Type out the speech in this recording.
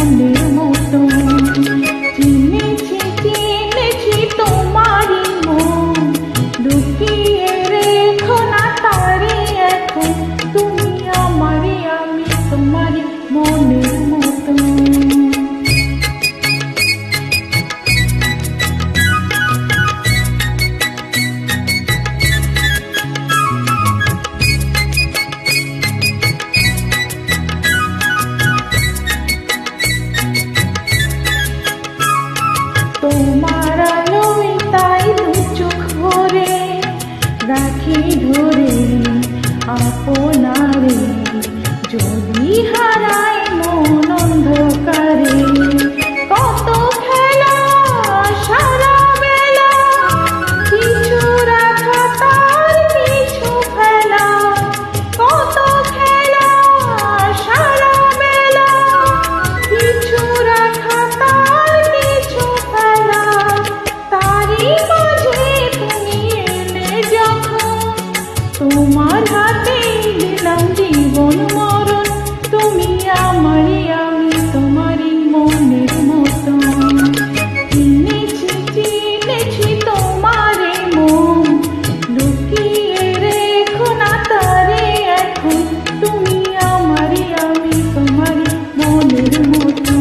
মনের মতো। চিনেছি চিনেছি তোমারই মন, লুকিয়ে রেখো না তারে এখন। তুমি আমারই, আমি তোমারই মনের মতো। তোমার আলোয় তাই দু চোখ ভরে রাখি ধরে আপনারে, যদি হারায় মন অন্ধকারে। কত খেলা সারা বেলা, কিছু রাখা তার কিছু ফেলা। কত খেলা সারা বেলা, কিছু রাখা তার কিছু ফেলা। তারই মাঝে তুমি এলে যখন, তোমার হাতে দিলাম জীবন মরণ। তুমি আমারই, আমি তোমারই মনের মতো। চিনেছি চিনেছি তোমারে মন, লুকিয়ে রেখো না তারে এখন। তুমি আমারই, আমি তোমারই মনের মতো।